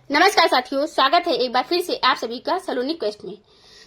नमस्कार साथियों, स्वागत है एक बार फिर से आप सभी का सलोनी क्वेस्ट में।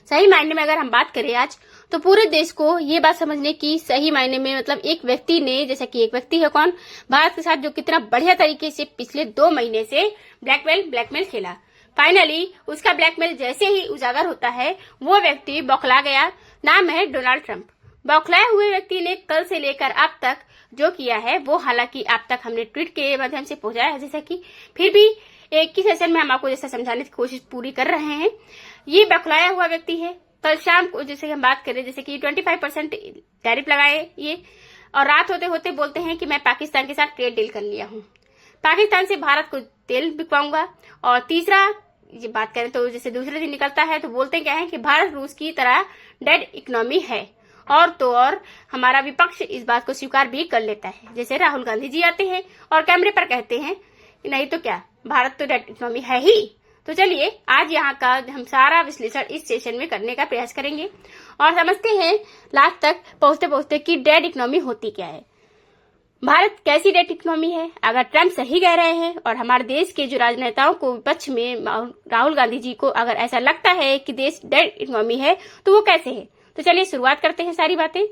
सही मायने में अगर हम बात करें आज, तो पूरे देश को ये बात समझने की सही मायने में मतलब एक व्यक्ति ने, जैसा कि एक व्यक्ति है कौन, भारत के साथ जो कितना बढ़िया तरीके से पिछले 2 महीने से ब्लैकमेल खेला। फाइनली उसका ब्लैकमेल जैसे ही उजागर होता है, वो व्यक्ति बौखला गया। नाम है डोनाल्ड ट्रंप। बौखलाए हुए व्यक्ति ने कल से लेकर अब तक जो किया है, वो हालांकि अब तक हमने ट्वीट के माध्यम से पहुंचाया है, जैसा कि फिर भी एक ही सेशन में हम आपको जैसा समझाने की कोशिश पूरी कर रहे हैं। ये बौखलाया हुआ व्यक्ति है। कल शाम को जैसे हम बात करें, जैसे कि 25% टैरिफ लगाए ये, और रात होते होते बोलते हैं कि मैं पाकिस्तान के साथ ट्रेड डील कर लिया हूँ, पाकिस्तान से भारत को तेल बिकवाऊंगा। और तीसरा ये बात करें तो जैसे दूसरे दिन निकलता है तो बोलते क्या है कि भारत रूस की तरह डेड इकोनॉमी है। और तो और हमारा विपक्ष इस बात को स्वीकार भी कर लेता है। जैसे राहुल गांधी जी आते हैं और कैमरे पर कहते हैं नहीं तो क्या, भारत तो डेड इकोनॉमी है ही। तो चलिए आज यहाँ का हम सारा विश्लेषण इस सेशन में करने का प्रयास करेंगे और समझते हैं लास्ट तक पहुंचते पहुंचते कि डेड इकोनॉमी होती क्या है, भारत कैसी डेड इकोनॉमी है। अगर ट्रंप सही कह रहे हैं और हमारे देश के जो राजनेताओं को विपक्ष में राहुल गांधी जी को अगर ऐसा लगता है कि देश डेड इकोनॉमी है, तो वो कैसे है। तो चलिए शुरुआत करते हैं सारी बातें।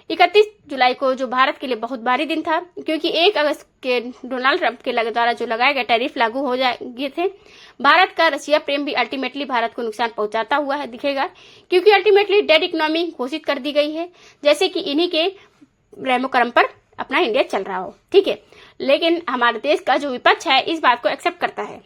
31 जुलाई को जो भारत के लिए बहुत भारी दिन था, क्योंकि 1 अगस्त के डोनाल्ड ट्रंप के द्वारा जो लगाए गए टैरिफ लागू हो गए थे। भारत का रशिया प्रेम भी अल्टीमेटली भारत को नुकसान पहुंचाता हुआ है दिखेगा, क्योंकि अल्टीमेटली डेड इकोनॉमी घोषित कर दी गई है, जैसे कि इन्हीं के रेमोक्रम पर अपना इंडिया चल रहा हो। ठीक है, लेकिन हमारे देश का जो विपक्ष है इस बात को एक्सेप्ट करता है।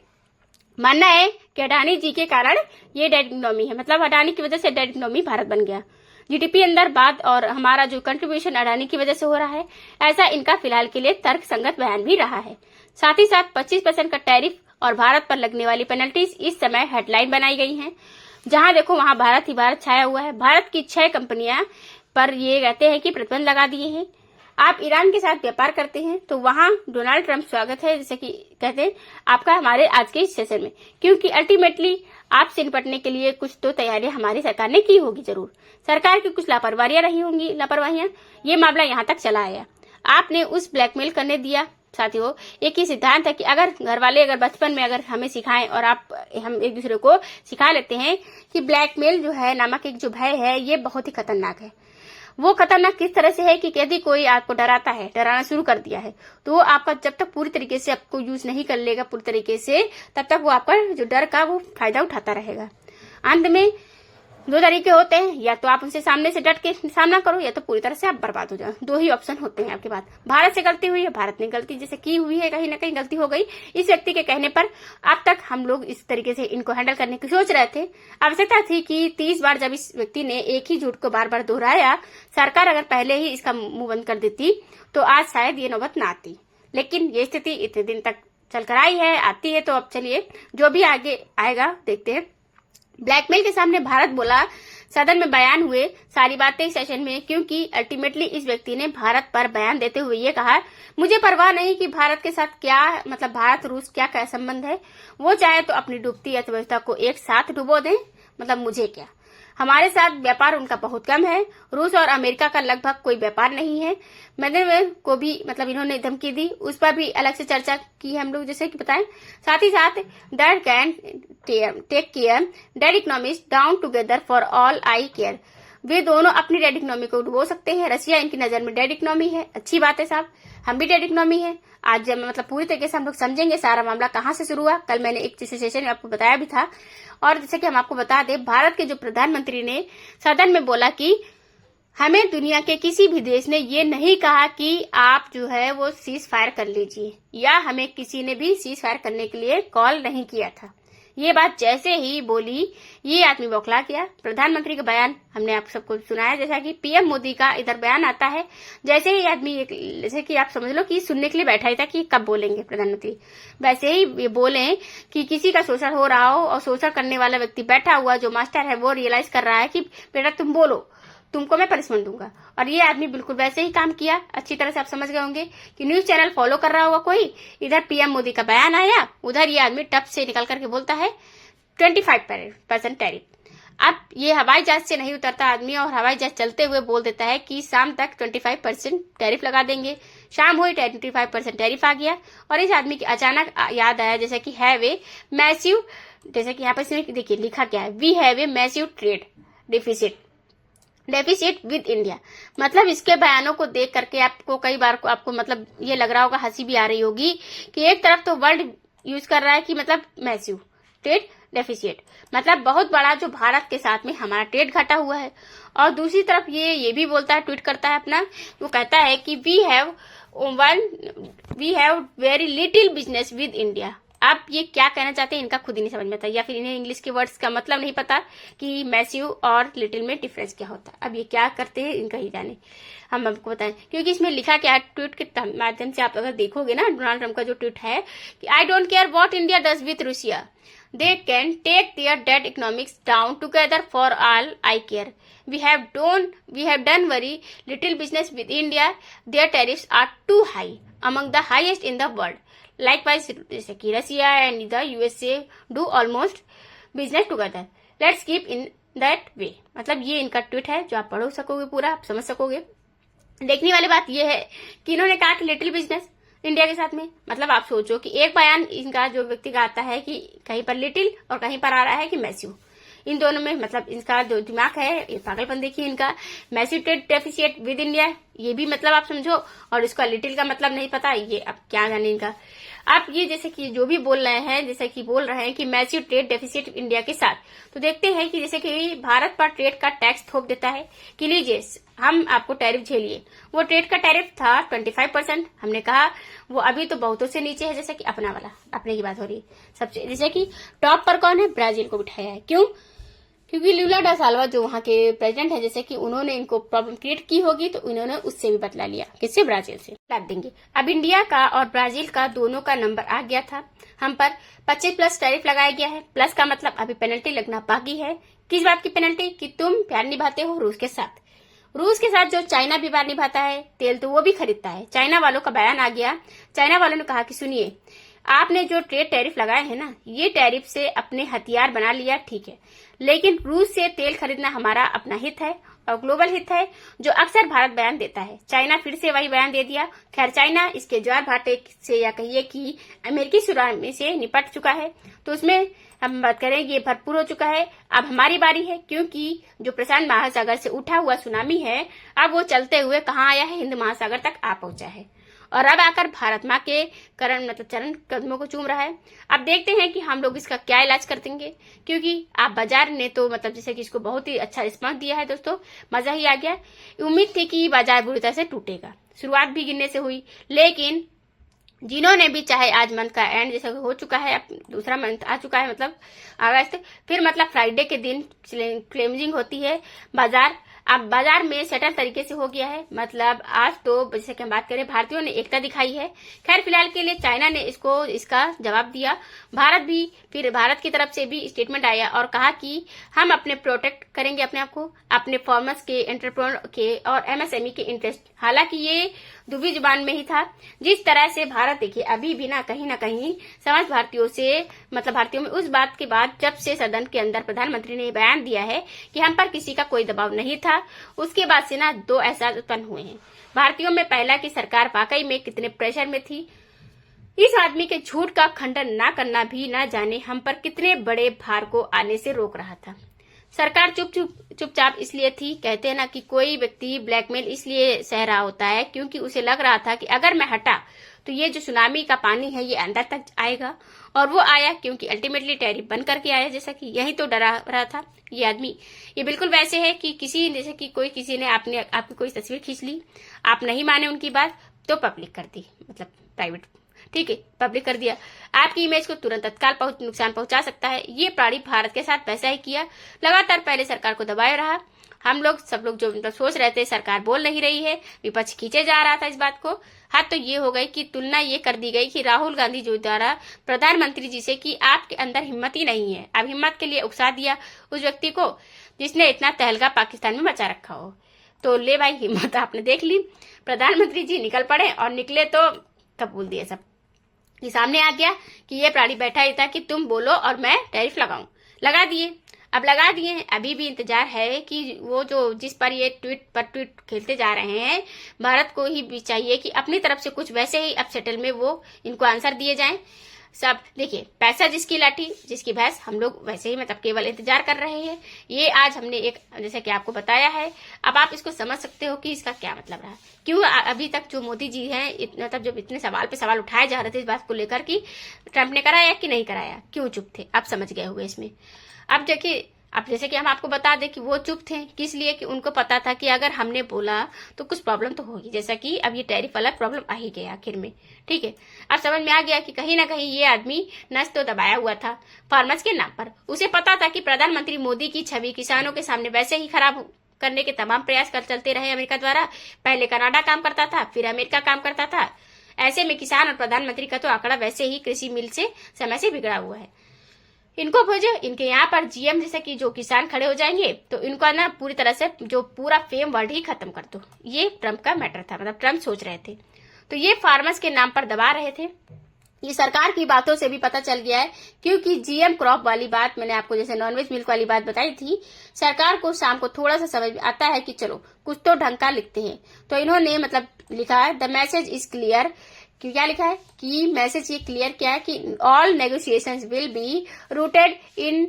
मानना है कि अडानी जी के कारण ये डेड इकोनॉमी है, मतलब अडानी की वजह से डेड इकोनॉमी भारत बन गया। जीडीपी अंदर बाद और हमारा जो कंट्रीब्यूशन अडानी की वजह से हो रहा है, ऐसा इनका फिलहाल के लिए तर्क संगत बयान भी रहा है। साथ ही साथ 25% का टैरिफ और भारत पर लगने वाली पेनल्टीज इस समय हेडलाइन बनाई गई हैं। जहां देखो वहां भारत ही भारत छाया हुआ है। भारत की 6 कंपनियां पर ये कहते हैं कि प्रतिबंध लगा दिए हैं। आप ईरान के साथ व्यापार करते हैं तो वहां डोनाल्ड ट्रंप स्वागत है, जैसे कि कहते हैं आपका हमारे आज के इस सेशन में, क्योंकि अल्टीमेटली आपसे निपटने के लिए कुछ तो तैयारियां हमारी सरकार ने की होगी जरूर। सरकार की कुछ लापरवाहियां ये मामला यहाँ तक चला आया। आपने उस ब्लैकमेल करने दिया। साथियों, एक ही सिद्धांत है कि अगर घर वाले अगर बचपन में अगर हमें सिखाएं और हम एक दूसरे को सिखा लेते हैं कि ब्लैकमेल जो है नामक एक जो भय है, ये बहुत ही खतरनाक है। वो खतरनाक किस तरह से है कि यदि कोई आपको डराता है, डराना शुरू कर दिया है, तो वो आपका जब तक पूरी तरीके से आपको यूज नहीं कर लेगा पूरी तरीके से, तब तक वो आपका जो डर का वो फायदा उठाता रहेगा। अंत में 2 तरीके होते हैं, या तो आप उनसे सामने से डट के सामना करो, या तो पूरी तरह से आप बर्बाद हो जाओ। 2 ही ऑप्शन होते हैं आपके पास। भारत से गलती हुई है, भारत ने गलती जैसे की हुई है, कहीं ना कहीं गलती हो गई इस व्यक्ति के कहने पर। अब तक हम लोग इस तरीके से इनको हैंडल करने की सोच रहे थे। आवश्यकता थी कि 30 बार जब इस व्यक्ति ने एक ही झूठ को बार बार दोहराया, सरकार अगर पहले ही इसका मुंह बंद कर देती तो आज शायद ये नौबत ना आती। लेकिन ये स्थिति इतने दिन तक चलकर आई है, आती है। तो अब चलिए जो भी आगे आएगा देखते हैं। ब्लैकमेल के सामने भारत बोला, सदन में बयान हुए सारी बातें इस सेशन में, क्योंकि अल्टीमेटली इस व्यक्ति ने भारत पर बयान देते हुए ये कहा, मुझे परवाह नहीं कि भारत के साथ क्या मतलब भारत रूस क्या संबंध है, वो चाहे तो अपनी डूबती अर्थव्यवस्था को एक साथ डुबो दें, मतलब मुझे क्या। हमारे साथ व्यापार उनका बहुत कम है, रूस और अमेरिका का लगभग कोई व्यापार नहीं है। मेदवेदेव को भी मतलब इन्होंने धमकी दी, उस पर भी अलग से चर्चा की हम लोग, जैसे कि बताएं। साथ ही साथ that can take care dead economies down together for all I care, वे दोनों अपनी डेड इकोनॉमी को डुबो सकते हैं। रशिया इनकी नजर में डेड इकोनॉमी है, अच्छी बात है साहब, हम भी डेड इकोनॉमी है। आज जब मतलब पूरी तरीके से हम लोग समझेंगे सारा मामला कहां से शुरू हुआ। कल मैंने एक सेशन में आपको बताया भी था। और जैसे कि हम आपको बता दें, भारत के जो प्रधानमंत्री ने सदन में बोला कि हमें दुनिया के किसी भी देश ने ये नहीं कहा कि आप जो है वो सीज फायर कर लीजिए, या हमें किसी ने भी सीज फायर करने के लिए कॉल नहीं किया था। ये बात जैसे ही बोली, ये आदमी बौखला गया। प्रधानमंत्री का बयान हमने आप सबको सुनाया, जैसा कि पीएम मोदी का इधर बयान आता है, जैसे ही आदमी जैसे कि आप समझ लो कि सुनने के लिए बैठा ही था कि कब बोलेंगे प्रधानमंत्री, वैसे ही ये बोले कि किसी का शोषण हो रहा हो और शोषण करने वाला व्यक्ति बैठा हुआ जो मास्टर है वो रियलाइज कर रहा है कि बेटा तुम बोलो, तुमको मैं पनिशमेंट दूंगा। और ये आदमी बिल्कुल वैसे ही काम किया। अच्छी तरह से आप समझ गए होंगे कि न्यूज चैनल फॉलो कर रहा होगा कोई, इधर पीएम मोदी का बयान आया, उधर ये आदमी टप से निकल करके बोलता है 25% टैरिफ। अब ये हवाई जहाज से नहीं उतरता आदमी और हवाई जहाज चलते हुए बोल देता है कि शाम तक 25% टैरिफ लगा देंगे। शाम हुई 25% टैरिफ आ गया और इस आदमी की अचानक याद आया जैसे कि हैव ए मैसिव, जैसे कि यहाँ पर इसमें देखिए लिखा क्या है, we have a massive trade deficit with India. मतलब इसके बयानों को देख करके आपको कई बार को आपको मतलब ये लग रहा होगा, हंसी भी आ रही होगी कि एक तरफ तो वर्ल्ड यूज कर रहा है कि मतलब मैसिव ट्रेड डेफिसिट, मतलब बहुत बड़ा जो भारत के साथ में हमारा ट्रेड घटा हुआ है, और दूसरी तरफ ये भी बोलता है, ट्वीट करता है अपना, वो कहता है कि we have very little business with India. आप ये क्या कहना चाहते हैं इनका खुद ही नहीं समझ में आता, या फिर इन्हें इंग्लिश के वर्ड्स का मतलब नहीं पता कि मैसिव और लिटिल में डिफरेंस क्या होता है। अब ये क्या करते हैं इनका ही जाने, हम आपको बताएं, क्योंकि इसमें लिखा क्या है, ट्वीट के माध्यम से आप अगर देखोगे ना, डोनाल्ड ट्रंप का जो ट्वीट है कि I don't care what India does with Russia, they can take their debt economics down together, for all I care. We have done very little business with India. Their tariffs are too high, among the highest in the world. Likewise, जैसे कि रसिया and the USA do almost business together. Let's keep in that way. मतलब ये इनका tweet है जो आप पढ़ सकोगे, पूरा आप समझ सकोगे। देखने वाली बात ये है कि इन्होंने कहा कि लिटिल बिजनेस इंडिया के साथ में, मतलब आप सोचो कि एक बयान इनका जो व्यक्ति का आता है कि कहीं पर लिटिल और कहीं पर आ रहा है कि मैसिव, इन दोनों में मतलब इनका जो दिमाग है ये पागलपन देखिए इनका। Massive trade deficit with India ये भी मतलब आप समझो, और इसका लिटिल का मतलब नहीं पता, ये अब क्या जाने इनका। आप ये जैसे कि जो भी बोल रहे हैं, जैसे कि बोल रहे हैं कि मैसिव ट्रेड डेफिसिट इंडिया के साथ, तो देखते हैं कि जैसे कि भारत पर ट्रेड का टैक्स थोप देता है कि लीजिए हम आपको टैरिफ झेलिए। वो ट्रेड का टैरिफ था 25%, हमने कहा वो अभी तो बहुतों से नीचे है, जैसे कि अपना वाला, अपने की बात हो रही है सबसे, जैसे कि टॉप पर कौन है, ब्राजील को बिठाया है। क्यों? क्योंकि लूला डा साल्वा जो वहां के प्रेसिडेंट है, जैसे कि उन्होंने इनको प्रॉब्लम क्रिएट की होगी तो उन्होंने उससे भी बदला लिया, किससे, ब्राजील से। लाद देंगे। अब इंडिया का और ब्राजील का दोनों का नंबर आ गया था, हम पर 25+ टैरिफ लगाया गया है। प्लस का मतलब अभी पेनल्टी लगना बाकी है। किस बात की पेनल्टी? कि तुम प्यार निभाते हो रूस के साथ। रूस के साथ जो चाइना भी प्यार निभाता है, तेल तो वो भी खरीदता है। चाइना वालों का बयान आ गया, चाइना वालों ने कहा कि सुनिए, आपने जो ट्रेड टैरिफ लगाए हैं ना, ये टैरिफ से अपने हथियार बना लिया, ठीक है, लेकिन रूस से तेल खरीदना हमारा अपना हित है और ग्लोबल हित है, जो अक्सर भारत बयान देता है। चाइना फिर से वही बयान दे दिया। खैर, चाइना इसके ज्वार भाटे से या कहिए कि अमेरिकी सुनामी से निपट चुका है, तो उसमें हम बात करें ये भरपूर हो चुका है। अब हमारी बारी है, क्योंकि जो प्रशांत महासागर से उठा हुआ सुनामी है, अब वो चलते हुए कहाँ आया है, हिंद महासागर तक आ पहुंचा है, और अब आकर भारत माँ के चरण कदमों को चूम रहा है। अब देखते हैं कि हम लोग इसका क्या इलाज कर देंगे, क्योंकि आप बाजार ने तो मतलब जैसे कि इसको बहुत ही अच्छा रिस्पांस दिया है दोस्तों, मजा ही आ गया। उम्मीद थी कि बाजार बुरी तरह से टूटेगा, शुरुआत भी गिरने से हुई, लेकिन जिन्होंने भी चाहे, आज मंथ का एंड जैसे हो चुका है, अब दूसरा मंथ आ चुका है, मतलब अगस्त, फिर मतलब फ्राइडे के दिन क्लेंजिंग होती है बाजार। अब बाजार में सेटल तरीके से हो गया है, मतलब आज तो जैसे कि हम बात करें, भारतीयों ने एकता दिखाई है। खैर, फिलहाल के लिए चाइना ने इसका जवाब दिया, फिर भारत की तरफ से भी स्टेटमेंट आया और कहा कि हम अपने प्रोटेक्ट करेंगे अपने आप को, अपने फार्मर्स के, एंटरप्रेन्योर के और एमएसएमई के इंटरेस्ट। हालांकि ये दुबी जुबान में ही था। जिस तरह से भारत देखिए अभी भी ना कहीं समस्त भारतीयों से, मतलब भारतीयों में उस बात के बाद जब से सदन के अंदर प्रधानमंत्री ने बयान दिया है कि हम पर किसी का कोई दबाव नहीं था, उसके बाद से ना दो एहसास उत्पन्न हुए हैं भारतीयों में। पहला कि सरकार वाकई में कितने प्रेशर में थी, इस आदमी के झूठ का खंडन ना करना भी ना जाने हम पर कितने बड़े भार को आने से रोक रहा था। सरकार चुपचाप इसलिए थी, कहते हैं ना कि कोई व्यक्ति ब्लैकमेल इसलिए सह रहा होता है क्योंकि उसे लग रहा था कि अगर मैं हटा तो ये जो सुनामी का पानी है ये अंदर तक आएगा, और वो आया क्योंकि अल्टीमेटली टैरिफ बंद करके आया, जैसा कि यही तो डरा रहा था ये आदमी। ये बिल्कुल वैसे है कि जैसे कि किसी ने आपकी कोई तस्वीर खींच ली, आप नहीं माने उनकी बात तो पब्लिक कर दी, मतलब प्राइवेट, ठीक है, पब्लिक कर दिया, आपकी इमेज को तुरंत तत्काल नुकसान पहुंचा सकता है। ये प्राणी भारत के साथ वैसा ही किया, लगातार पहले सरकार को दबाए रहा। हम लोग सब लोग जो मतलब सोच रहे थे सरकार बोल नहीं रही है, विपक्ष खींचे जा रहा था इस बात को। हाँ, तो ये हो गई कि तुलना ये कर दी गई कि राहुल गांधी जी द्वारा प्रधानमंत्री जी से कि आपके अंदर हिम्मत ही नहीं है। अब हिम्मत के लिए उकसा दिया उस व्यक्ति को जिसने इतना तहलका पाकिस्तान में मचा रखा हो। तो ले भाई, हिम्मत आपने देख ली, प्रधानमंत्री जी निकल पड़े और निकले तो कबूल दिए सब। ये सामने आ गया कि ये प्राणी बैठा ही था कि तुम बोलो और मैं टैरिफ लगाऊं, लगा दिए। अब लगा दिए हैं। अभी भी इंतजार है कि वो जो जिस पर ये ट्वीट पर ट्वीट खेलते जा रहे हैं, भारत को ही भी चाहिए कि अपनी तरफ से कुछ वैसे ही अब सेटल में वो इनको आंसर दिए जाएं। सब देखिए, पैसा जिसकी लाठी जिसकी भैंस, हम लोग वैसे ही मतलब केवल इंतजार कर रहे हैं। ये आज हमने एक जैसे कि आपको बताया है। अब आप इसको समझ सकते हो कि इसका क्या मतलब रहा। क्यों अभी तक जो मोदी जी हैं मतलब जब इतने सवाल पे सवाल उठाए जा रहे थे इस बात को लेकर कि ट्रंप ने कराया कि नहीं कराया, क्यों चुप थे, आप समझ गए होंगे इसमें। अब देखिए, अब जैसे कि हम आपको बता दें कि वो चुप थे किस लिए, कि उनको पता था कि अगर हमने बोला तो कुछ प्रॉब्लम तो होगी, जैसा कि अब ये टैरिफ वाला प्रॉब्लम आ ही गया आखिर में। ठीक है, अब समझ में आ गया कि कहीं ना कहीं ये आदमी नस तो दबाया हुआ था फार्मर्स के नाम पर। उसे पता था कि प्रधानमंत्री मोदी की छवि किसानों के सामने वैसे ही खराब करने के तमाम प्रयास कर चलते रहे अमेरिका द्वारा। पहले कनाडा काम करता था, फिर अमेरिका काम करता था। ऐसे में किसान और प्रधानमंत्री का तो आंकड़ा वैसे ही कृषि मिल से समय से बिगड़ा हुआ है। इनको भेजो, इनके यहाँ पर जीएम जैसे कि जो किसान खड़े हो जाएंगे तो इनको ना पूरी तरह से जो पूरा फेम वर्ल्ड ही खत्म कर दो। ये ट्रंप का मैटर था, मतलब ट्रंप सोच रहे थे। तो ये फार्मर्स के नाम पर दबा रहे थे। ये सरकार की बातों से भी पता चल गया है, क्योंकि जीएम क्रॉप वाली बात मैंने आपको जैसे नॉनवेज मिल्क वाली बात बताई थी। सरकार को शाम को थोड़ा सा समझ में आता है कि चलो कुछ तो ढंग का लिखते हैं। तो इन्होंने मतलब लिखा है द मैसेज इज क्लियर। क्या लिखा है कि मैसेज ये क्लियर क्या है कि all negotiations will be rooted in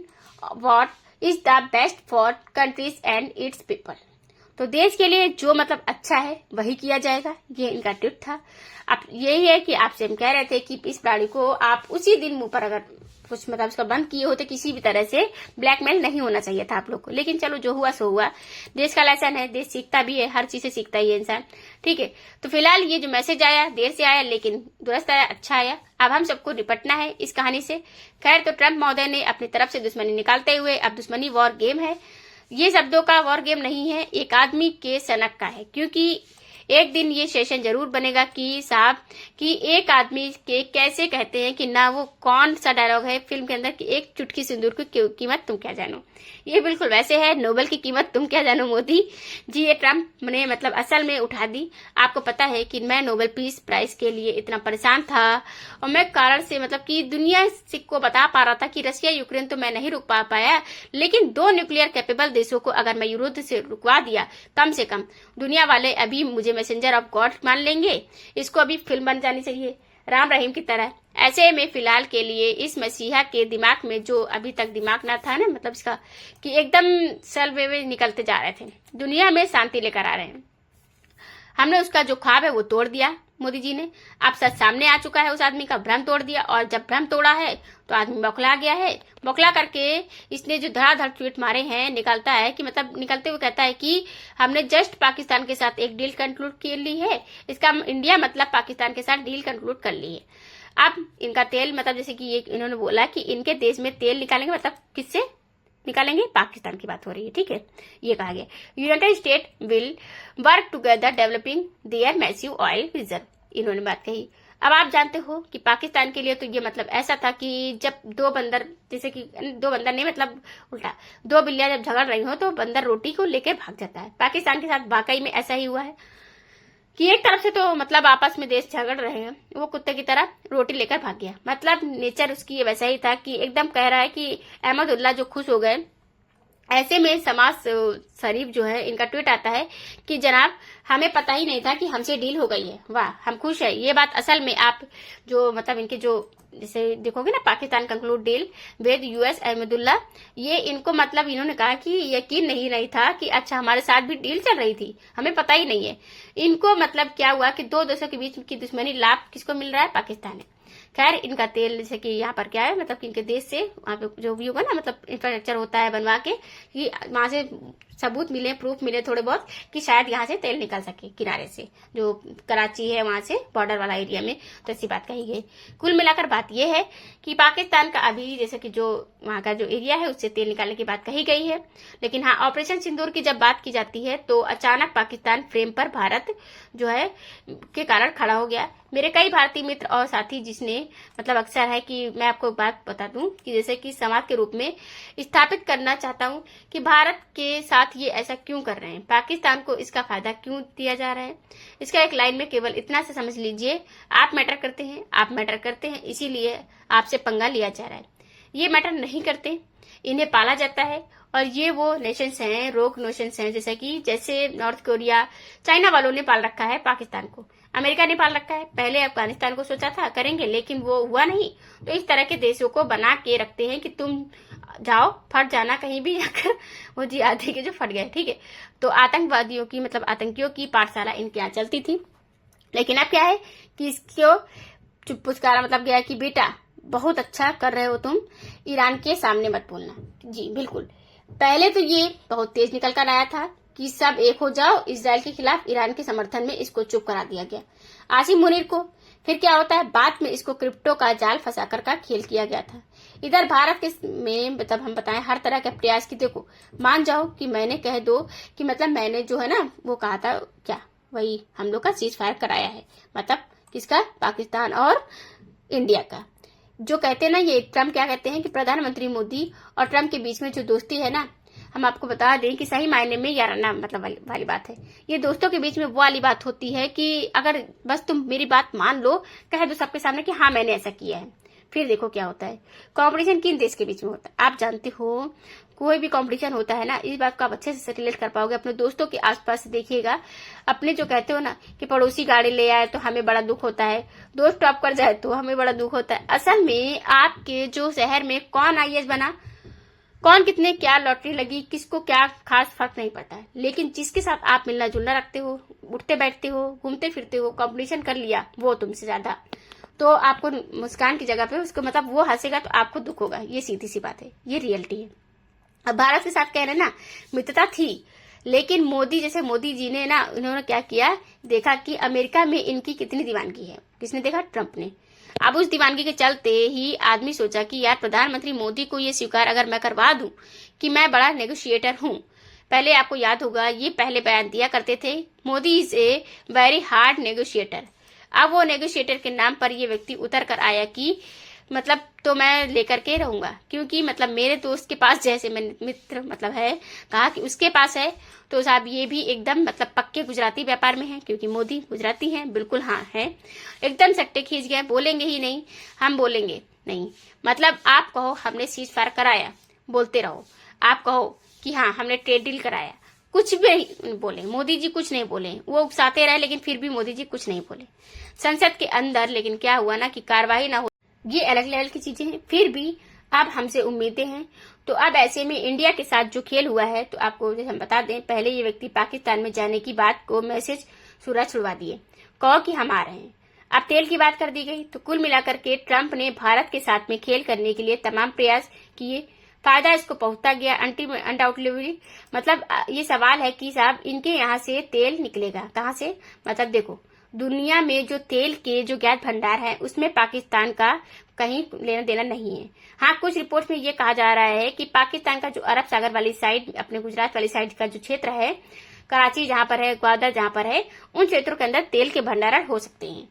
what is the best for countries and it's people. तो देश के लिए जो मतलब अच्छा है वही किया जाएगा, ये इनका ट्वीट था। अब यही है कि आपसे हम कह रहे थे कि इस प्राणी को आप उसी दिन मुंह पर अगर कुछ मतलब उसका बंद किए होते, किसी भी तरह से ब्लैकमेल नहीं होना चाहिए था आप लोग को। लेकिन चलो जो हुआ सो हुआ, देश का लेसन है, देश सीखता भी है, हर चीज से सीखता ही है इंसान। ठीक है, तो फिलहाल ये जो मैसेज आया देर से आया लेकिन दुरुस्त आया, अच्छा आया। अब हम सबको निपटना है इस कहानी से। खैर, तो ट्रंप महोदय ने अपनी तरफ से दुश्मनी निकालते हुए, अब दुश्मनी वॉर गेम है। ये शब्दों का वॉर गेम नहीं है, एक आदमी के सनक का है। क्योंकि एक दिन ये सेशन जरूर बनेगा कि साहब कि एक आदमी के कैसे कहते हैं कि ना वो कौन सा डायलॉग है फिल्म के अंदर कि एक चुटकी सिंदूर की कीमत तुम क्या जानो। ये बिल्कुल वैसे है, नोबेल की कीमत तुम क्या जानो मोदी जी। ये ट्रंप ने मतलब असल में उठा दी। आपको पता है कि मैं नोबेल पीस प्राइज के लिए इतना परेशान था और मैं कारण से मतलब कि दुनिया को बता पा रहा था कि रशिया यूक्रेन तो मैं नहीं रुक पाया, लेकिन 2 न्यूक्लियर कैपेबल देशों को अगर मैं युद्ध से रुकवा दिया, कम से कम दुनिया वाले अभी मुझे मैसेंजर ऑफ गॉड मान लेंगे। इसको अभी फिल्म बन जानी चाहिए राम रहीम की तरह। ऐसे में फिलहाल के लिए इस मसीहा के दिमाग में जो अभी तक दिमाग ना था ना, मतलब इसका कि एकदम सेल वे निकलते जा रहे थे, दुनिया में शांति लेकर आ रहे हैं। हमने उसका जो ख्वाब है वो तोड़ दिया मोदी जी ने। अब सच सामने आ चुका है, उस आदमी का भ्रम तोड़ दिया। और जब भ्रम तोड़ा है तो आदमी बौखला गया है। बौखला करके इसने जो धड़ाधड़ ट्वीट मारे हैं, निकलता है कि मतलब निकलते हुए कहता है कि हमने जस्ट पाकिस्तान के साथ एक डील कंक्लूड कर ली है। इसका इंडिया मतलब पाकिस्तान के साथ डील कंक्लूड कर ली है। अब इनका तेल मतलब जैसे कि ये इन्होंने बोला कि इनके देश में तेल निकालेंगे, मतलब किससे निकालेंगे, पाकिस्तान की बात हो रही है। ठीक है, ये कहा गया United state will work together developing there massive oil reserve, इन्होंने बात कही। अब आप जानते हो कि पाकिस्तान के लिए तो ये मतलब ऐसा था कि जब 2 बंदर जैसे कि 2 बंदर नहीं मतलब उल्टा 2 बिल्लियां जब झगड़ रही हो तो बंदर रोटी को लेकर भाग जाता है। पाकिस्तान के साथ वाकई में ऐसा ही हुआ है कि एक तरफ से तो मतलब आपस में देश झगड़ रहे हैं, वो कुत्ते की तरह रोटी लेकर भाग गया। मतलब नेचर उसकी ये वैसा ही था कि एकदम कह रहा है कि अहमदुल्ला जो खुश हो गए। ऐसे में समाज शरीफ जो है, इनका ट्वीट आता है कि जनाब हमें पता ही नहीं था कि हमसे डील हो गई है, वाह हम खुश है। ये बात असल में आप जो मतलब इनके जो जैसे देखोगे ना, Pakistan conclude deal with US Ahmadullah, ये इनको मतलब इन्होंने कहा कि यकीन नहीं था कि अच्छा हमारे साथ भी डील चल रही थी, हमें पता ही नहीं है। इनको मतलब क्या हुआ कि 2 देशों के बीच की दुश्मनी लाभ किसको मिल रहा है, पाकिस्तान है। खैर, इनका तेल जैसे कि यहाँ पर क्या है मतलब कि इनके देश से वहाँ पे जो भी होगा ना, मतलब इंफ्रास्ट्रक्चर होता है बनवा के कि वहां से सबूत मिले, प्रूफ मिले थोड़े बहुत कि शायद यहाँ से तेल निकल सके किनारे से, जो कराची है वहां से बॉर्डर वाला एरिया में। तो ऐसी बात कही गई। कुल मिलाकर बात यह है कि पाकिस्तान का अभी जैसे कि जो वहां का जो एरिया है उससे तेल निकालने की बात कही गई है। लेकिन हाँ, ऑपरेशन सिंदूर की जब बात की जाती है तो अचानक पाकिस्तान फ्रेम पर भारत जो है के कारण खड़ा हो गया। मेरे कई भारतीय मित्र और साथी जिसने मतलब अक्सर है कि मैं आपको एक बात बता दूं कि जैसे कि समाज के रूप में स्थापित करना चाहता हूं कि भारत के साथ ये ऐसा क्यों कर रहे हैं, पाकिस्तान को इसका फायदा क्यों दिया जा रहा है। इसका एक लाइन में केवल इतना से समझ लीजिए, आप मैटर करते हैं, आप मैटर करते हैं, इसीलिए आपसे पंगा लिया जा रहा है। ये मैटर नहीं करते, इन्हें पाला जाता है। और ये वो नेशंस हैं, रोग नेशंस हैं, जैसे नॉर्थ कोरिया, चाइना वालों ने पाल रखा है पाकिस्तान को, अमेरिका ने पाल रखा है। पहले अफगानिस्तान को सोचा था करेंगे, लेकिन वो हुआ नहीं। तो इस तरह के देशों को बना के रखते हैं कि तुम जाओ, फट जाना कहीं भी जाकर, वो जी आधे के जो फट गए, ठीक है। तो आतंकवादियों की मतलब आतंकियों की पाठशाला इनके यहाँ चलती थी। लेकिन अब क्या है कि इसको चुप पुचकारा मतलब गया कि बेटा बहुत अच्छा कर रहे हो तुम, ईरान के सामने मत बोलना। जी बिल्कुल, पहले तो ये बहुत तेज निकल कर आया था कि सब एक हो जाओ इसराइल के खिलाफ, ईरान के समर्थन में इसको चुप करा दिया गया आसिम मुनीर को। फिर क्या होता है, बाद में इसको क्रिप्टो का जाल फंसाकर का खेल किया गया था। इधर भारत के में मतलब हम बताएं हर तरह के प्रयास की, देखो मान जाओ कि मैंने कह दो कि मतलब मैंने जो है ना वो कहा था क्या, वही हम लोग का सीज फायर कराया है, मतलब किसका, पाकिस्तान और इंडिया का। जो कहते हैं ना ये ट्रम्प क्या कहते हैं कि प्रधानमंत्री मोदी और ट्रम्प के बीच में जो दोस्ती है ना, हम आपको बता दें कि सही मायने में याराना मतलब वाली बात है। ये दोस्तों के बीच में वो वाली बात होती है कि अगर बस तुम मेरी बात मान लो, कह दो सबके सामने कि हाँ मैंने ऐसा किया है, फिर देखो क्या होता है। कंपटीशन किन देश के बीच में होता है, आप जानते हो कोई भी कंपटीशन होता है ना, इस बात को आप अच्छे से रिलेट कर पाओगे। अपने दोस्तों के आसपास देखिएगा, अपने जो कहते हो ना कि पड़ोसी गाड़ी ले आए तो हमें बड़ा दुख होता है, दोस्त टॉप कर जाए तो हमें बड़ा दुख होता है। असल में आपके जो शहर में कौन आईएएस बना, कौन कितने क्या लॉटरी लगी, किसको क्या खास फर्क नहीं पड़ता है। लेकिन जिसके साथ आप मिलना जुलना रखते हो, उठते बैठते हो, घूमते फिरते हो, कंपटीशन कर लिया वो तुमसे ज्यादा, तो आपको मुस्कान की जगह पे उसको मतलब वो हंसेगा तो आपको दुख होगा। ये सीधी सी बात है, ये रियलिटी है। अब भारत के साथ कह रहे ना मित्रता थी, लेकिन मोदी जैसे मोदी जी ने ना, उन्होंने क्या किया, देखा कि अमेरिका में इनकी कितनी दीवानगी है। किसने देखा, ट्रंप ने। अब उस दीवानगी के चलते ही आदमी सोचा कि यार प्रधानमंत्री मोदी को ये स्वीकार अगर मैं करवा दूं कि मैं बड़ा नेगोशिएटर हूं। पहले आपको याद होगा ये पहले बयान दिया करते थे, Modi is a very hard negotiator. अब वो नेगोशिएटर के नाम पर ये व्यक्ति उतर कर आया कि मतलब तो मैं लेकर के रहूंगा, क्योंकि मतलब मेरे दोस्त के पास जैसे मित्र मतलब है, कहा कि उसके पास है, तो साहब ये भी एकदम मतलब पक्के गुजराती व्यापार में है, क्योंकि मोदी गुजराती हैं, बिल्कुल हाँ है, एकदम सट्टे खींच गए, बोलेंगे ही नहीं, हम बोलेंगे नहीं। मतलब आप कहो हमने सीज फायर कराया, बोलते रहो। आप कहो कि हाँ हमने ट्रेड डील कराया, कुछ भी नहीं बोले मोदी जी, कुछ नहीं बोले, वो उकसाते रहे, लेकिन फिर भी मोदी जी कुछ नहीं बोले संसद के अंदर। लेकिन क्या हुआ ना कि कार्रवाई ना हो, ये अलग लेवल की चीजें हैं। फिर भी अब हमसे उम्मीदें हैं। तो अब ऐसे में इंडिया के साथ जो खेल हुआ है, तो आपको हम बता दें, पहले ये व्यक्ति पाकिस्तान में जाने की बात को मैसेज सूरज छुड़वा दिए, कहो कि हम आ रहे हैं। अब तेल की बात कर दी गई। तो कुल मिलाकर के ट्रंप ने भारत के साथ में खेल करने के लिए तमाम प्रयास किए, फायदा इसको पहुंचता गया अनडाउटली। मतलब ये सवाल है कि साहब इनके यहाँ से तेल निकलेगा कहाँ से, मतलब देखो दुनिया में जो तेल के जो गैस भंडार है उसमें पाकिस्तान का कहीं लेना देना नहीं है। हाँ, कुछ रिपोर्ट में ये कहा जा रहा है कि पाकिस्तान का जो अरब सागर वाली साइड, अपने गुजरात वाली साइड का जो क्षेत्र है, कराची जहाँ पर है, ग्वादर जहाँ पर है, उन क्षेत्रों के अंदर तेल के भंडारण हो सकते हैं।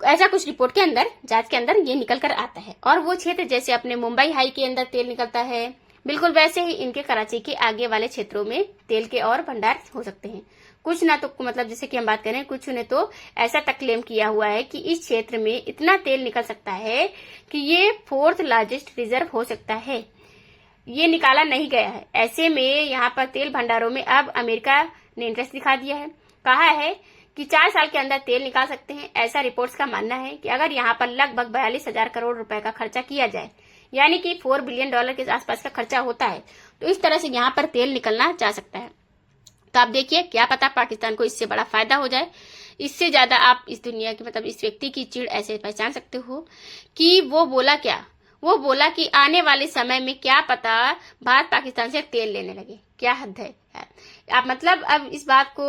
ऐसा कुछ रिपोर्ट के अंदर, जांच के अंदर ये निकल कर आता है। और वो क्षेत्र जैसे अपने मुंबई हाई के अंदर तेल निकलता है, बिल्कुल वैसे ही इनके कराची के आगे वाले क्षेत्रों में तेल के और भंडार हो सकते हैं। कुछ ना तो मतलब जैसे कि हम बात करें, कुछ ने तो ऐसा तक क्लेम किया हुआ है कि इस क्षेत्र में इतना तेल निकल सकता है कि ये 4th लार्जेस्ट रिजर्व हो सकता है। ये निकाला नहीं गया है। ऐसे में यहाँ पर तेल भंडारों में अब अमेरिका ने इंटरेस्ट दिखा दिया है, कहा है कि 4 साल के अंदर तेल निकाल सकते हैं। ऐसा रिपोर्ट्स का मानना है कि अगर यहाँ पर लगभग 42,000 करोड़ रुपए का खर्चा किया जाए, यानी कि $4 बिलियन के आसपास का खर्चा होता है, तो इस तरह से यहाँ पर तेल निकलना जा सकता है। तो आप देखिए, क्या पता पाकिस्तान को इससे बड़ा फायदा हो जाए। इससे ज्यादा आप इस दुनिया की मतलब इस व्यक्ति की चिड़ ऐसे पहचान सकते हो कि वो बोला क्या, वो बोला कि आने वाले समय में क्या पता भारत पाकिस्तान से तेल लेने लगे। क्या हद है यार। आप मतलब अब इस बात को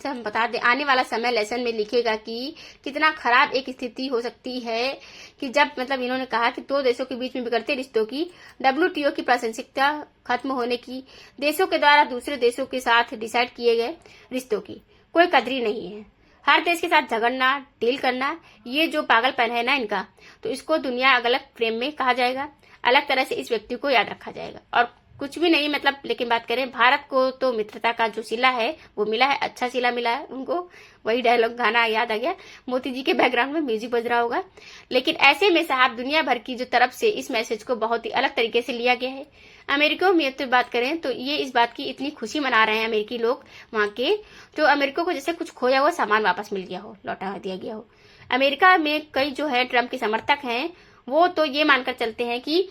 हम बता दें, आने वाला समय लेसन में लिखेगा कि कितना खराब एक स्थिति हो सकती है कि जब मतलब इन्होंने कहा कि 2 देशों के बीच में बिगड़ते रिश्तों की, WTO की प्रासंगिकता खत्म होने की, देशों के द्वारा दूसरे देशों के साथ डिसाइड किए गए रिश्तों की कोई कदरी नहीं है। हर देश के साथ झगड़ना, डील करना, ये जो पागलपन है ना इनका, तो इसको दुनिया अलग फ्रेम में कहा जाएगा, अलग तरह से इस व्यक्ति को याद रखा जाएगा। और कुछ भी नहीं मतलब। लेकिन बात करें भारत को तो मित्रता का जो सिला है वो मिला है, अच्छा सिला मिला है उनको। वही डायलॉग गाना याद आ गया, मोती जी के बैकग्राउंड में म्यूजिक बज रहा होगा। लेकिन ऐसे में साहब दुनिया भर की जो तरफ से इस मैसेज को बहुत ही अलग तरीके से लिया गया है। अमेरिका में तो बात करें तो ये इस बात की इतनी खुशी मना रहे हैं अमेरिकी लोग वहां के, तो अमेरिका को जैसे कुछ खोया हुआ सामान वापस मिल गया हो, लौटा दिया गया हो। अमेरिका में कई जो है ट्रम्प के समर्थक हैं वो तो ये मानकर चलते हैं कि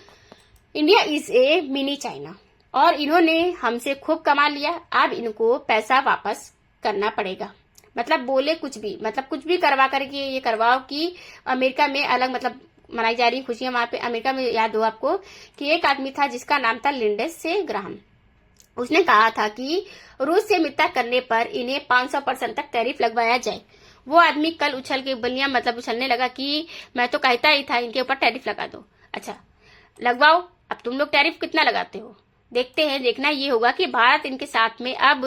India is a mini China और इन्होंने हमसे खूब कमा लिया, अब इनको पैसा वापस करना पड़ेगा। मतलब बोले कुछ भी, मतलब कुछ भी करवा करके ये करवाओ कि अमेरिका में अलग मतलब मनाई जा रही खुशियां वहां पे। अमेरिका में याद हो आपको कि एक आदमी था जिसका नाम था लिंडसे ग्राहम। उसने कहा था कि रूस से मित्रता करने पर इन्हें 500% तक टैरिफ लगवाया जाए। वो आदमी कल उछल के बलियां मतलब उछलने लगा कि मैं तो कहता ही था इनके ऊपर टैरिफ लगा दो। अच्छा लगवाओ, अब तुम लोग टैरिफ कितना लगाते हो देखते हैं। देखना ये होगा कि भारत इनके साथ में अब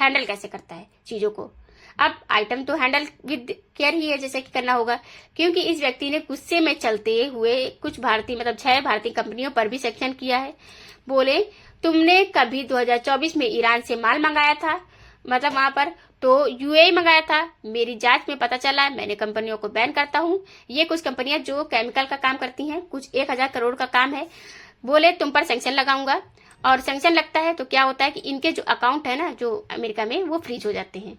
हैंडल कैसे करता है चीजों को। अब आइटम तो हैंडल विद केयर ही है जैसे कि करना होगा, क्योंकि इस व्यक्ति ने गुस्से में चलते हुए कुछ भारतीय मतलब 6 भारतीय कंपनियों पर भी सेक्शन किया है। बोले तुमने कभी 2024 में ईरान से माल मंगाया था, मतलब वहां पर तो यूएई मंगाया था, मेरी जांच में पता चला, मैंने कंपनियों को बैन करता हूँ। ये कुछ कंपनियां जो केमिकल का काम करती हैं, कुछ 1000 करोड़ का काम है। बोले तुम पर सैंक्शन लगाऊंगा, और सैंक्शन लगता है तो क्या होता है कि इनके जो अकाउंट है ना जो अमेरिका में वो फ्रीज हो जाते हैं।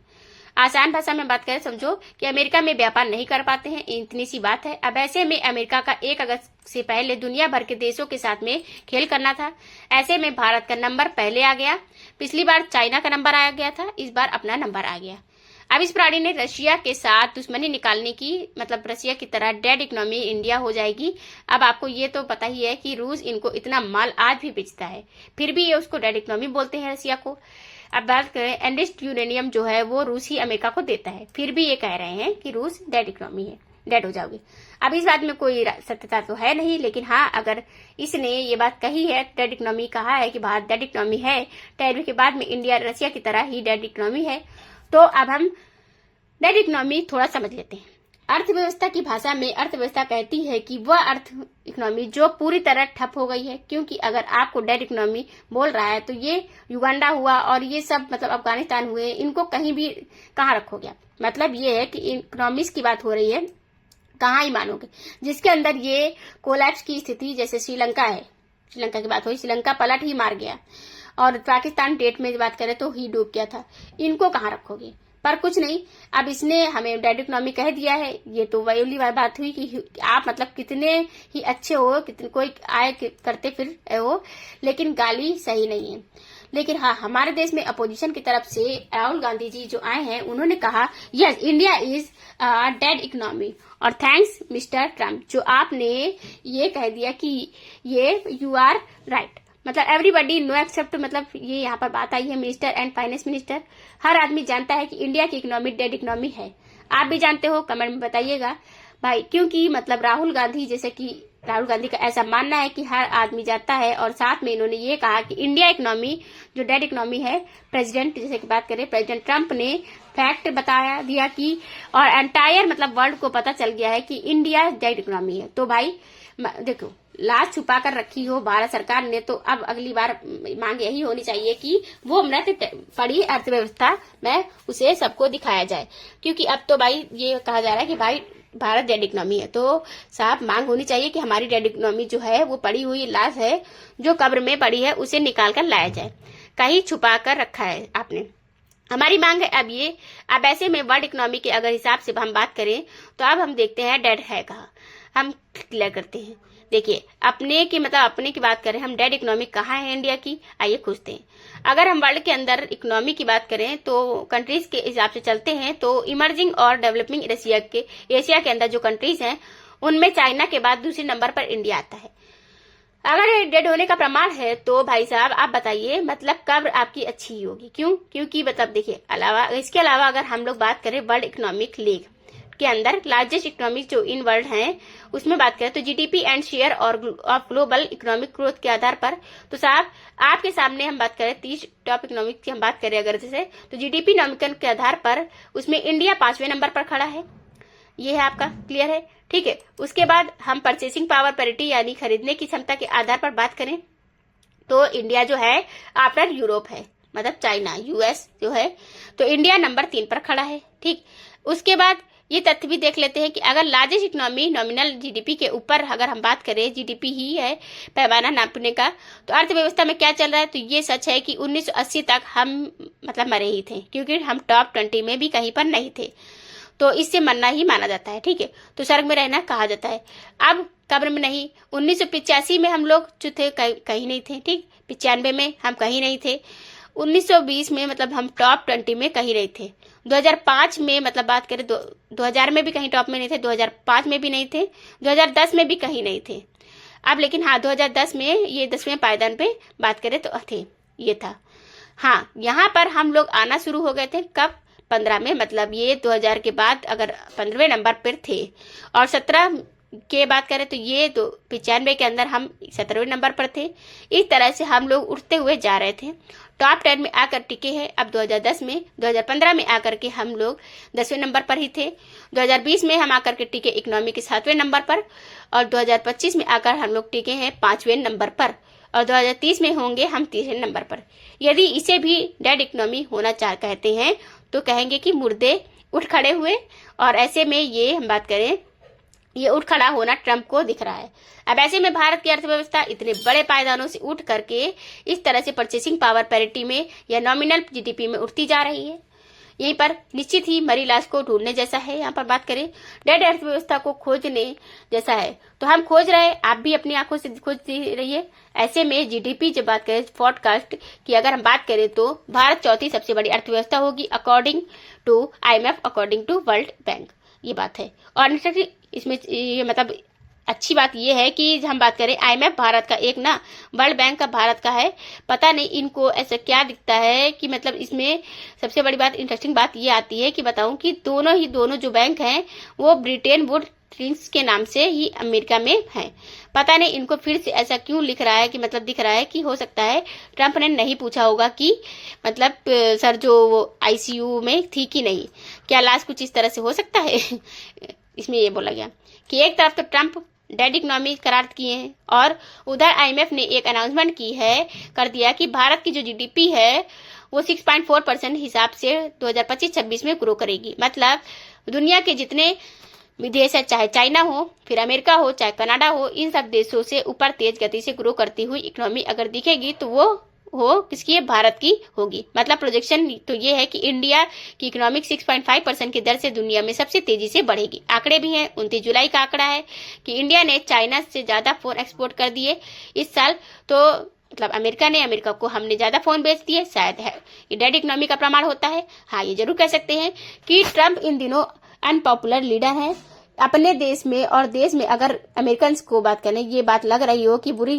आसान भाषा में बात करें समझो कि अमेरिका में व्यापार नहीं कर पाते हैं, इतनी सी बात है। अब ऐसे में अमेरिका का 1 अगस्त से पहले दुनिया भर के देशों के साथ में खेल करना था। ऐसे में भारत का नंबर पहले आ गया। पिछली बार चाइना का नंबर आ गया था, इस बार अपना नंबर आ गया। अब इस प्राणी ने रशिया के साथ दुश्मनी निकालने की मतलब रशिया की तरह डेड इकोनॉमी इंडिया हो जाएगी। अब आपको ये तो पता ही है कि रूस इनको इतना माल आज भी बेचता है, फिर भी ये उसको डेड इकोनॉमी बोलते हैं रशिया को। अब बात करें एंडिस्ट यूरेनियम जो है वो रूस ही अमेरिका को देता है, फिर भी ये कह रहे हैं कि रूस डेड इकोनॉमी है, डेड हो जाओगे। अब इस बात में कोई सत्यता तो है नहीं, लेकिन हाँ अगर इसने ये बात कही है, डेड इकोनॉमी कहा है कि भारत डेड इकोनॉमी है, टैरिफ के बाद में इंडिया रशिया की तरह ही डेड इकोनॉमी है, तो अब हम डेड इकोनॉमी थोड़ा समझ लेते हैं। अर्थव्यवस्था की भाषा में अर्थव्यवस्था कहती है कि वह अर्थ इकोनॉमी जो पूरी तरह ठप हो गई है, क्योंकि अगर आपको डेड इकोनॉमी बोल रहा है तो ये युगांडा हुआ और ये सब मतलब अफगानिस्तान हुए, इनको कहीं भी कहाँ रखोगे आप। मतलब ये है कि इकोनॉमिक्स की बात हो रही है, कहाँ ही मानोगे, जिसके अंदर ये कोलैप्स की स्थिति जैसे श्रीलंका है, श्रीलंका की बात हुई, श्रीलंका पलट ही मार गया, और पाकिस्तान डेट में बात करें तो ही डूब गया था, इनको कहाँ रखोगे। पर कुछ नहीं, अब इसने हमें डेड इकोनॉमी कह दिया है। ये तो वही बात हुई कि आप मतलब कितने ही अच्छे हो, कितने कोई आए करते फिर हो, लेकिन गाली सही नहीं है। लेकिन हाँ हमारे देश में अपोजिशन की तरफ से राहुल गांधी जी जो आए हैं उन्होंने कहा yes India is dead economy, और थैंक्स मिस्टर ट्रम्प जो आपने ये कह दिया कि ये यू आर राइट। मतलब एवरीबडी नो एक्सेप्ट, मतलब ये यहाँ पर बात आई है मिनिस्टर एंड फाइनेंस मिनिस्टर। हर आदमी जानता है कि इंडिया की इकोनॉमी डेड इकोनॉमी है। आप भी जानते हो, कमेंट में बताइएगा भाई, क्योंकि मतलब राहुल गांधी जैसे कि राहुल गांधी का ऐसा मानना है कि हर आदमी जानता है, और साथ में इन्होंने ये कहा कि इंडिया इकोनॉमी जो डेड इकोनॉमी है, प्रेसिडेंट जैसे कि बात करें प्रेसिडेंट ट्रम्प ने फैक्ट बताया दिया कि और एंटायर मतलब वर्ल्ड को पता चल गया है कि इंडिया डेड इकोनॉमी है। तो भाई देखो लाश छुपा कर रखी हो भारत सरकार ने, तो अब अगली बार मांग यही होनी चाहिए कि वो मृत पड़ी अर्थव्यवस्था में उसे सबको दिखाया जाए, क्योंकि अब तो भाई ये कहा जा रहा है कि भाई भारत डेड इकोनॉमी है, तो साफ मांग होनी चाहिए कि हमारी डेड इकोनॉमी जो है वो पड़ी हुई लाश है जो कब्र में पड़ी है उसे निकाल कर लाया जाए, कहीं छुपा कर रखा है आपने। हमारी मांग है अब ऐसे में वर्ल्ड इकोनॉमी के अगर हिसाब से हम बात करें तो अब हम देखते हैं डेड है कहाँ, हम क्लियर करते हैं। देखिए अपने की बात करें, हम डेड इकोनॉमी कहाँ है इंडिया की, आइए खोजते हैं। अगर हम वर्ल्ड के अंदर इकोनॉमी की बात करें तो कंट्रीज के हिसाब से चलते हैं तो इमर्जिंग और डेवलपिंग एशिया के अंदर जो कंट्रीज हैं उनमें चाइना के बाद दूसरे नंबर पर इंडिया आता है। अगर डेड होने का प्रमाण है तो भाई साहब आप बताइए मतलब कब्र आपकी अच्छी ही होगी, क्यों? क्योंकि मतलब देखिए इसके अलावा अगर हम लोग बात करें वर्ल्ड इकोनॉमिक लीग के अंदर लार्जेस्ट इकोनॉमिक जो इन वर्ल्ड हैं उसमें बात करें तो जीडीपी एंड शेयर और ऑफ ग्लोबल इकोनॉमिक ग्रोथ के आधार पर, तो साहब आपके सामने हम बात करें 30 टॉप इकोनॉमिक की हम बात करें अगर जैसे तो जीडीपी नॉमिकल के आधार पर उसमें इंडिया 5वें नंबर पर खड़ा है। ये है आपका क्लियर है, ठीक है। उसके बाद हम परचेसिंग पावर पैरिटी यानी खरीदने की क्षमता के आधार पर बात करें तो इंडिया जो है आफ्टर यूरोप है, मतलब चाइना, यूएस जो है, तो इंडिया नंबर 3 पर खड़ा है। ठीक, उसके बाद ये तथ्य भी देख लेते हैं कि अगर लार्जेस्ट इकोनॉमी नॉमिनल जीडीपी के ऊपर अगर हम बात करें, जीडीपी ही है पैमाना नापने का, तो अर्थव्यवस्था में क्या चल रहा है, तो ये सच है कि 1980 तक हम मतलब मरे ही थे, क्योंकि हम टॉप 20 में भी कहीं पर नहीं थे, तो इससे मरना ही माना जाता है। ठीक है, तो स्वर्ग में रहना कहा जाता है, अब कब्र में नहीं। 1985 में हम लोग जो थे कहीं नहीं थे। ठीक, 95 में हम कहीं नहीं थे, 1920 में मतलब हम टॉप 20 में कहीं नहीं थे, 2005 में मतलब बात करें 2000 में भी कहीं टॉप में नहीं थे, 2005 में भी नहीं थे, 2010 में भी कहीं नहीं थे। अब लेकिन हाँ 2010 में ये 10वें पायदान पे बात करें तो थे, ये था। हाँ, यहाँ पर हम लोग आना शुरू हो गए थे कब, 15 में, मतलब ये 2000 के बाद अगर 15वें नंबर पर थे, और 17 के बात करें तो ये 95 के अंदर हम 17वें नंबर पर थे। इस तरह से हम लोग उठते हुए जा रहे थे, टॉप 10 में आकर टिके हैं। अब 2015 में आकर के हम लोग 10वें नंबर पर ही थे, 2020 में हम आकर के टिके इकोनॉमी के 7वें नंबर पर, और 2025 में आकर हम लोग टिके हैं 5वें नंबर पर, और 2030 में होंगे हम 3वें नंबर पर। यदि इसे भी डेड इकोनॉमी होना कहते हैं तो कहेंगे कि मुर्दे उठ खड़े हुए, और ऐसे में ये हम बात करें, ये उठ खड़ा होना ट्रंप को दिख रहा है। अब ऐसे में भारत की अर्थव्यवस्था इतने बड़े पायदानों से उठ करके इस तरह से परचेसिंग पावर पैरिटी में या नॉमिनल जीडीपी में उठती जा रही है। यहीं पर निश्चित ही मरी लाश को ढूंढने जैसा है। यहाँ पर बात करें डेड अर्थव्यवस्था को खोजने जैसा है, तो हम खोज रहे हैं, आप भी अपनी आंखों से खोजती रहिए। ऐसे में जीडीपी जब बात करें फोरकास्ट की अगर हम बात करें तो भारत चौथी सबसे बड़ी अर्थव्यवस्था होगी according to IMF, according to world bank, ये बात है। और इसमें ये मतलब अच्छी बात ये है कि हम बात करें IMF भारत का एक ना, वर्ल्ड बैंक का भारत का है। पता नहीं इनको ऐसा क्या दिखता है कि मतलब इसमें सबसे बड़ी बात, इंटरेस्टिंग बात ये आती है कि बताऊं कि दोनों जो बैंक हैं वो ब्रिटेन वुड ट्रिंक्स के नाम से ही अमेरिका में है। पता नहीं इनको फिर से ऐसा क्यों लिख रहा है कि मतलब दिख रहा है कि हो सकता है ट्रंप ने नहीं पूछा होगा कि मतलब सर जो ICU में थी कि नहीं, क्या लाश कुछ इस तरह से हो सकता है। इसमें ये बोला गया कि एक तरफ तो ट्रंप डेड इकोनॉमी करार किए हैं, और उधर IMF ने एक अनाउंसमेंट कर दिया कि भारत की जो जीडीपी है वो 6.4% हिसाब से 2025-26 में ग्रो करेगी। मतलब दुनिया के जितने विदेश है, चाहे चाइना हो, फिर अमेरिका हो, चाहे कनाडा हो, इन सब देशों से ऊपर तेज गति से ग्रो करती हुई इकोनॉमी अगर दिखेगी तो वो हो किसकी है, भारत की होगी। मतलब प्रोजेक्शन तो ये है कि इंडिया की इकोनॉमिक 6.5% की दर से दुनिया में सबसे तेजी से बढ़ेगी। आंकड़े भी हैं, 29 जुलाई का आंकड़ा है कि इंडिया ने चाइना से ज्यादा फोन एक्सपोर्ट कर दिए इस साल, तो मतलब अमेरिका को हमने ज्यादा फोन बेच दिए, शायद है ये डेड इकोनॉमी का प्रमाण होता है। हाँ, ये जरूर कह सकते हैं कि ट्रंप इन दिनों अनपॉपुलर लीडर है अपने देश में, और देश में अगर अमेरिकन को बात करें, ये बात लग रही हो कि बुरी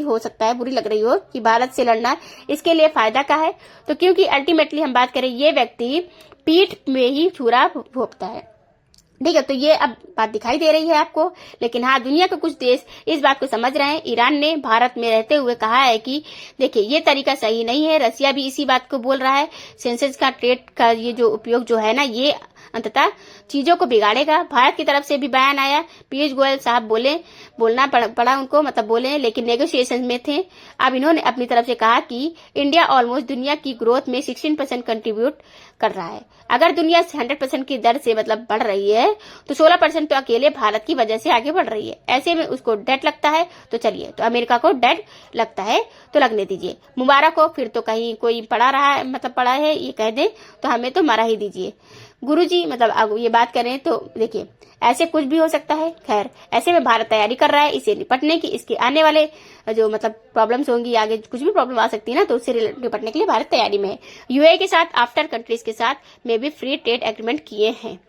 लग रही हो कि भारत से लड़ना इसके लिए फायदा का है, तो क्योंकि अल्टीमेटली हम बात करें ये व्यक्ति पीठ में ही छुरा भोंकता है। ठीक है, तो ये अब बात दिखाई दे रही है आपको। लेकिन हाँ, दुनिया के कुछ देश इस बात को समझ रहे हैं। ईरान ने भारत में रहते हुए कहा है कि देखिए ये तरीका सही नहीं है। रसिया भी इसी बात को बोल रहा है। सेंसेक्स का ट्रेड का ये जो उपयोग जो है ना, ये अंततः चीजों को बिगाड़ेगा। भारत की तरफ से भी बयान आया, पीयूष गोयल साहब बोलना पड़ा उनको, मतलब बोले लेकिन नेगोशिएशन में थे। अब इन्होंने अपनी तरफ से कहा कि इंडिया ऑलमोस्ट दुनिया की ग्रोथ में 16% कंट्रीब्यूट कर रहा है। अगर दुनिया 100% की दर से मतलब बढ़ रही है तो 16% तो अकेले भारत की वजह से आगे बढ़ रही है। ऐसे में उसको डेट लगता है तो चलिए, तो अमेरिका को डेट लगता है तो लगने दीजिए। मुबारक हो, फिर तो कहीं कोई पड़ा है ये कह दे तो हमें तो मरा ही दीजिए। गुरुजी मतलब ये बात करें तो देखिए ऐसे कुछ भी हो सकता है। खैर, ऐसे में भारत तैयारी कर रहा है इसे निपटने की। इसके आने वाले जो मतलब प्रॉब्लम्स होंगी, आगे कुछ भी प्रॉब्लम आ सकती है ना, तो उससे निपटने के लिए भारत तैयारी में है। UAE के साथ, आफ्टर कंट्रीज के साथ में भी फ्री ट्रेड एग्रीमेंट किए हैं,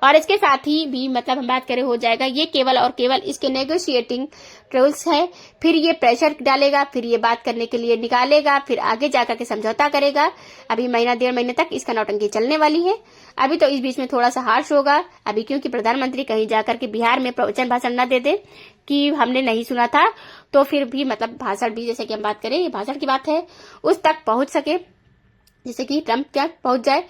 और इसके साथ ही भी मतलब हम बात करें हो जाएगा। ये केवल और केवल इसके नेगोशिएटिंग टूल्स है। फिर ये प्रेशर डालेगा, फिर ये बात करने के लिए निकालेगा, फिर आगे जाकर के समझौता करेगा। अभी महीना 1.5 महीने तक इसका नौटंकी चलने वाली है। अभी तो इस बीच में थोड़ा सा हार्श होगा अभी, क्योंकि प्रधानमंत्री कहीं जाकर के बिहार में प्रवचन भाषण न दे दे कि हमने नहीं सुना था, तो फिर भी मतलब भाषण भी, जैसे कि हम बात करें ये भाषण की बात है, उस तक पहुंच सके, जैसे कि ट्रंप तक पहुंच जाए।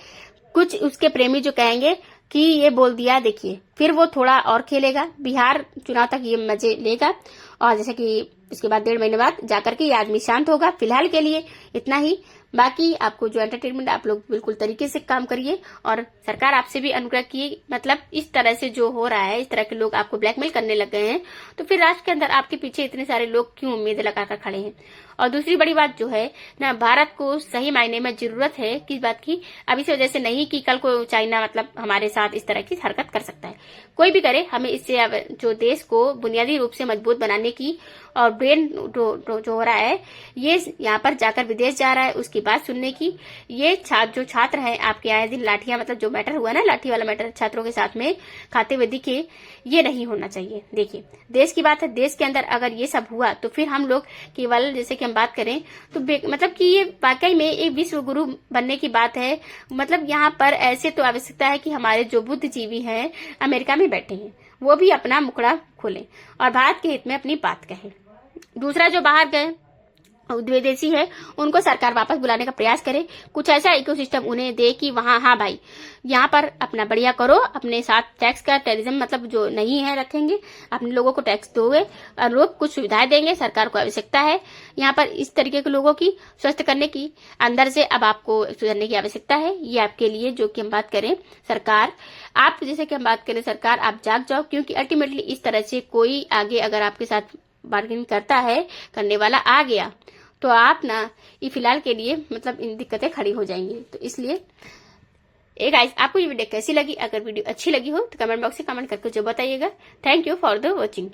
कुछ उसके प्रेमी जो कहेंगे कि ये बोल दिया, देखिए फिर वो थोड़ा और खेलेगा, बिहार चुनाव तक ये मजे लेगा। और जैसे कि उसके बाद 1.5 महीने बाद जाकर के ये आदमी शांत होगा। फिलहाल के लिए इतना ही। बाकी आपको जो एंटरटेनमेंट, आप लोग बिल्कुल तरीके से काम करिए और सरकार आपसे भी अनुग्रह की, मतलब इस तरह से जो हो रहा है, इस तरह के लोग आपको ब्लैकमेल करने लग गए हैं, तो फिर राष्ट्र के अंदर आपके पीछे इतने सारे लोग क्यों उम्मीद लगाकर खड़े हैं। और दूसरी बड़ी बात जो है ना, भारत को सही मायने में जरूरत है किस बात की, अब इस वजह से नहीं कि कल को चाइना मतलब हमारे साथ इस तरह की हरकत कर सकता है। कोई भी करे, हमें इससे जो देश को बुनियादी रूप से मजबूत बनाने की, और ब्रेन जो हो रहा है, ये यहाँ पर जाकर विदेश जा रहा है, उसकी बात सुनने की, ये जो छात्र हैं आपके आए दिन लाठियां, मतलब जो मैटर हुआ ना, लाठी वाला मैटर छात्रों के साथ में खाते हुए दिखे, ये नहीं होना चाहिए। देखिए, देश की बात है, देश के अंदर अगर ये सब हुआ तो फिर हम लोग केवल, जैसे कि हम बात करें तो मतलब कि ये वाकई में एक विश्व गुरु बनने की बात है। मतलब यहाँ पर ऐसे तो आवश्यकता है कि हमारे जो बुद्धिजीवी हैं अमेरिका में बैठे हैं, वो भी अपना मुखड़ा खोलें और भारत के हित में अपनी बात कहें। दूसरा, जो बाहर गए विदेशी है, उनको सरकार वापस बुलाने का प्रयास करे, कुछ ऐसा इकोसिस्टम उन्हें दे कि वहां, हाँ भाई, यहाँ पर अपना बढ़िया करो, अपने साथ टैक्स का टेररिज्म मतलब जो नहीं है रखेंगे, अपने लोगों को टैक्स दोगे और लोग कुछ सुविधाएं देंगे। सरकार को आवश्यकता है यहाँ पर इस तरीके के लोगों की स्वस्थ करने की, अंदर से अब आपको सुधरने की आवश्यकता है। ये आपके लिए, जो कि हम बात करें सरकार, आप जैसे कि हम बात करें सरकार, आप जाग जाओ, क्योंकि अल्टीमेटली इस तरह से कोई आगे अगर आपके साथ बार्गेनिंग करता है, करने वाला आ गया, तो आप ना ये फिलहाल के लिए मतलब इन दिक्कतें खड़ी हो जाएंगी। तो इसलिए गाइस, आपको ये वीडियो कैसी लगी? अगर वीडियो अच्छी लगी हो तो कमेंट बॉक्स में कमेंट करके जो बताइएगा। Thank you for the watching.